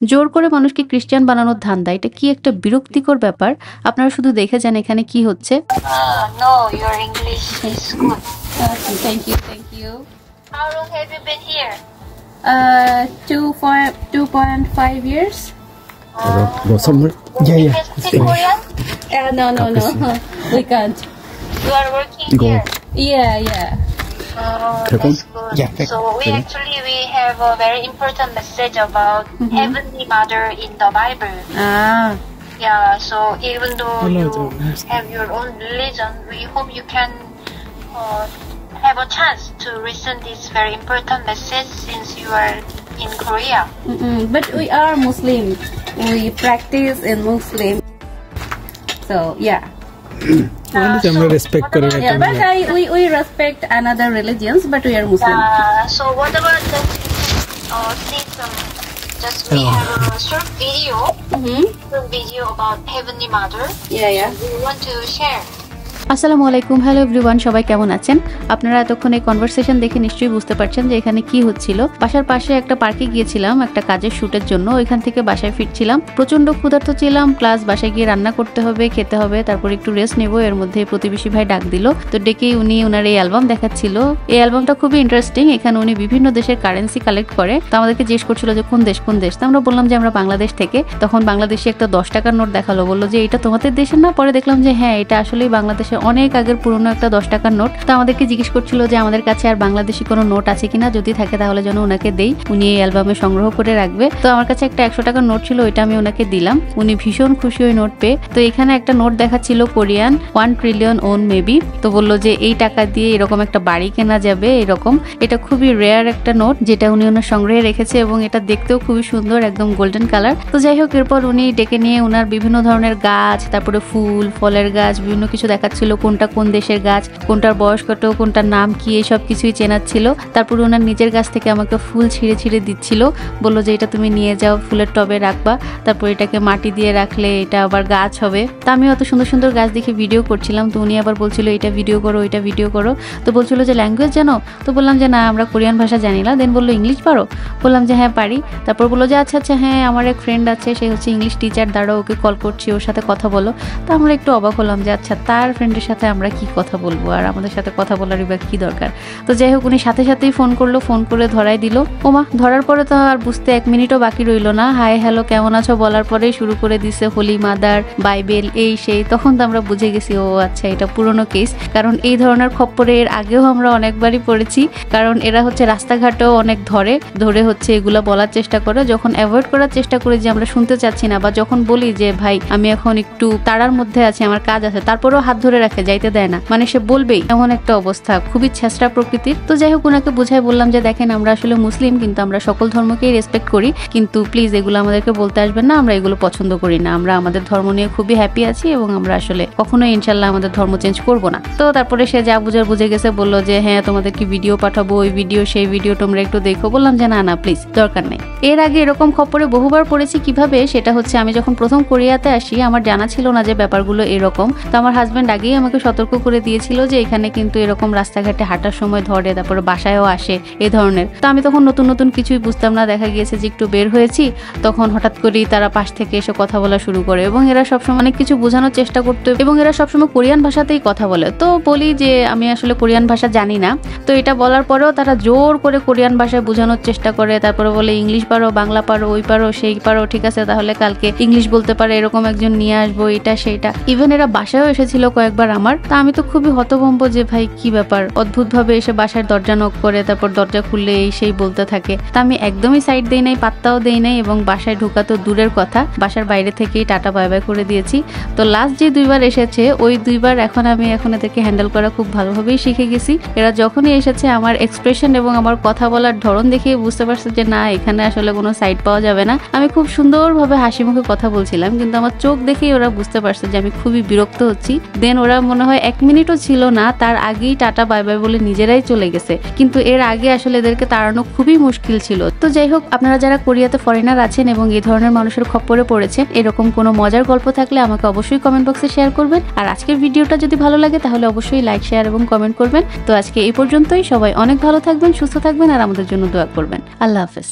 জোর করে মানুষকে খ্রিস্টান বানানোর ধান্দা, এটা কি একটা বিরক্তিকর ব্যাপার। আপনারা শুধু দেখে যান এখানে কি হচ্ছে। No, your English is good. Okay, thank you. How long have you been here? 2.5 years. Go somewhere. Yeah. You can speak Korean? No. We can't. You are working Go. here. Yeah. That's good. Yeah, So we have a very important message about Heavenly Mother in the Bible. Yeah, so even though you have your own religion, we hope you can have a chance to listen this very important message since you are in Korea. But we are Muslim. We practice in Muslim. So yeah. আমরা respect করি না। Yeah, but we respect another religions, but we are Muslim. So what about that? See some. We have a short video about Heavenly Mother. Yeah. We want to share. আসসালামু আলাইকুম, hello everyone, সবাই কেমন আছেন? আপনারা এতক্ষণ এই conversation দেখে নিশ্চয়ই বুঝতে পারছেন যে এখানে কি হচ্ছিল। বাসার পাশে একটা পার্কে গিয়েছিলাম একটা কাজের শুটের জন্য, ওইখান থেকে বাসায় ফিরছিলাম। প্রচন্ড ক্ষুধার্ত ছিলাম, প্লাস বাসায় গিয়ে রান্না করতে হবে, খেতে হবে, তারপর একটু রেস্ট নেব। এর মধ্যে প্রতিবেশী ভাই ডাক দিল, তো ডেকেই উনি ওনার এই অ্যালবাম দেখাচ্ছিল। এই অ্যালবামটা খুবই ইন্টারেস্টিং। এখানে উনি বিভিন্ন দেশের কারেন্সি কালেক্ট করে। তো আমাদেরকে জিজ্ঞেস করছিল যে কোন দেশ। তো আমরা বললাম যে আমরা বাংলাদেশ থেকে। তখন বাংলাদেশে একটা 10 টাকার নোট দেখালো, বললো যে এটা তোমাদের দেশের না? পরে দেখলাম যে হ্যাঁ, এটা আসলেই বাংলাদেশে অনেক আগের পুরনো একটা 10 টাকার নোট। তো আমাদেরকে জিজ্ঞেস করছিল যে আমাদের কাছে আর বাংলাদেশি কোনো নোট আছে কিনা, যদি থাকে তাহলে যেন ওনাকে দেই, উনি এই অ্যালবামে সংগ্রহ করে রাখবে। তো আমার কাছে একটা 100 টাকার নোট ছিল, ওইটা আমি ওনাকে দিলাম। উনি ভীষণ খুশি ওই নোট পেয়ে। তো এখানে একটা নোট দেখাচ্ছিল কোরিয়ান 1 ট্রিলিয়ন ওন মেবি। তো বললো যে এই টাকা দিয়ে এরকম একটা বাড়ি কেনা যাবে এরকম। এটা খুবই রেয়ার একটা নোট, যেটা উনি ওনার সংগ্রহে রেখেছে, এবং এটা দেখতেও খুবই সুন্দর, একদম গোল্ডেন কালার। তো যাই হোক, এরপর উনি ডেকে নিয়ে ওনার বিভিন্ন ধরনের গাছ, তারপরে ফুল ফলের গাছ, বিভিন্ন কিছু দেখাচ্ছিল, কোনটা কোন দেশের গাছ, কোনটার বয়স কত, কোনটার নাম কি, এইসব কিছুই চেনাচ্ছিল। তারপর ওনার নিজের গাছ থেকে আমাকে ফুল ছিঁড়ে দিচ্ছিল, বললো যে এটা তুমি নিয়ে যাও, ফুলের টবে রাখবা, তারপর এটাকে মাটি দিয়ে রাখলে এটা আবার গাছ হবে। তা আমি অত সুন্দর সুন্দর গাছ দেখে ভিডিও করছিলাম। তো উনি আবার বলছিল এটা ভিডিও করো, ওইটা ভিডিও করো। তো বলছিল যে ল্যাঙ্গুয়েজ জানো? তো বললাম যে না, আমরা কোরিয়ান ভাষা জানি না। দেন বললো ইংলিশ পারো? বললাম যে হ্যাঁ পারি। তারপর বললো যে আচ্ছা হ্যাঁ, আমার এক ফ্রেন্ড আছে, সে হচ্ছে ইংলিশ টিচার, দাঁড়াও ওকে কল করছি, ওর সাথে কথা বলো। তো আমরা একটু অবাক হলাম যে আচ্ছা, তার ফ্রেন্ডের সাথে আমরা কি কথা বলবো, আর আমাদের সাথে কথা বলারই বা কি দরকার। তো যাই হোক, উনি সাথেই ফোন করলো, ফোন করে ধরাই দিল। ওমা, ধরার পরে তো আর বুঝতে 1 মিনিটও বাকি রইলো না। হাই হ্যালো কেমন আছো বলার পরেই শুরু করে দিছে হোলি মাদার, বাইবেল, এই সেই। তখন তো আমরা বুঝে গেছি ও আচ্ছা, এটা পুরনো কেস। কারণ এই ধরনের খপ্পরে এর আগেও আমরা অনেকবারই পড়েছি। কারণ এরা হচ্ছে রাস্তাঘাটেও অনেক ধরে হচ্ছে এগুলা বলার চেষ্টা করে। যখন অ্যাভয়েড করার চেষ্টা করি যে আমরা শুনতে চাচ্ছি না, বা যখন বলি যে ভাই আমি এখন একটু তাড়ার মধ্যে আছি, আমার কাজ আছে, তারপরেও হাত ধরে রাখে, যাইতে দেয় না, মানে সে বলবেই, এমন একটা অবস্থা, খুবই ছেঁচড়া প্রকৃতির। তো যাই হোক, ওনাকে বুঝাই বললাম যে দেখেন, আমরা আসলে মুসলিম, কিন্তু আমরা সকল ধর্মকেই রেসপেক্ট করি, কিন্তু প্লিজ এগুলো আমাদেরকে বলতে আসবেন না, আমরা এগুলো পছন্দ করি না, আমরা আমাদের ধর্ম নিয়ে খুবই হ্যাপি আছি, এবং আমরা আসলে কখনোই ইনশাল্লাহ আমাদের ধর্ম চেঞ্জ করব না। তো তারপরে সে যা বুঝে গেছে, বললো যে হ্যাঁ তোমাদের কি ভিডিও পাঠাবো, ওই ভিডিও সেই ভিডিও তোমরা একটু দেখো। বললাম যে না প্লিজ, দরকার নেই। এর আগে এরকম খপ্পরে বহুবার পড়েছি। কিভাবে? সেটা হচ্ছে আমি যখন প্রথম কোরিয়াতে আসি, আমার জানা ছিল না যে ব্যাপারগুলো এরকম। তো আমার হাজবেন্ড আগেই আমাকে সতর্ক করে দিয়েছিল যে এখানে কিন্তু এরকম রাস্তাঘাটে হাঁটার সময় ধরে, তারপরে বাসায়ও আসে এই ধরনের। তো আমি তখন নতুন কিছুই বুঝতাম না। দেখা গিয়েছে যে একটু বের হয়েছি, তখন হঠাৎ করেই তারা পাশ থেকে এসে কথা বলা শুরু করে, এবং এরা সবসময় অনেক কিছু বোঝানোর চেষ্টা করতো, এবং এরা সবসময় কোরিয়ান ভাষাতেই কথা বলে। তো বলি যে আমি আসলে কোরিয়ান ভাষা জানি না। তো এটা বলার পরেও তারা জোর করে কোরিয়ান ভাষায় বোঝানোর চেষ্টা করে। তারপরে বলে ইংলিশ পারো, বাংলা পারো, ওই পারো, সেই পারো, ঠিক আছে তাহলে কালকে ইংলিশ বলতে পারে এরকম একজন নিয়ে আসবো, এটা সেইটা। ইভেন এরা বাসায়ও এসেছিল কয়েকবার আমার। তা আমি তো খুবই হতভম্ব যে ভাই কি ব্যাপার, অদ্ভুত ভাবে এসে বাসার দরজা নক করে, তারপর দরজা খুললে এই সেই বলতে থাকে। তা আমি একদমই সাইড দেই নাই, পাত্তাও দেই নাই, এবং বাসায় ঢোকা তো দূরের কথা, বাসার বাইরে থেকেই টাটা বাই বাই করে দিয়েছি। তো লাস্ট যে 2বার এসেছে, ওই 2বার এখন এদেরকে হ্যান্ডেল করা খুব ভালোভাবেই শিখে গেছি। এরা যখনই এসেছে আমার এক্সপ্রেশন এবং আমার কথা বলার ধরন দেখে বুঝতে পারছে যে না, এখানে আসলে কোনো সাইড পাওয়া যাবে না। আমি খুব সুন্দরভাবে হাসি মুখে কথা বলছিলাম, কিন্তু আমার চোখ দেখেই ওরা বুঝতে পারছে যে আমি খুবই বিরক্ত হচ্ছি। দেন ওরা মনে হয় 1 মিনিটও ছিল না, তার আগেই টাটা বাই বাই বলে নিজেরাই চলে গেছে। কিন্তু এর আগে আসলে এদেরকে তাড়ানো খুবই মুশকিল ছিল। তো যাই হোক, আপনারা যারা কোরিয়াতে ফরেনার আছেন এবং এই ধরনের মানুষের খপ্পরে পড়েছেন, এরকম কোনো মজার গল্প থাকলে আমাকে অবশ্যই কমেন্ট বক্সে শেয়ার করবেন। আর আজকের ভিডিওটা যদি ভালো লাগে তাহলে অবশ্যই লাইক, শেয়ার এবং কমেন্ট করবেন। তো আজকে এই পর্যন্তই। সবাই অনেক ভালো থাকবেন, সুস্থ থাকবেন, আর আমাদের জন্য দোয়া করবেন। আল্লাহ হাফেজ।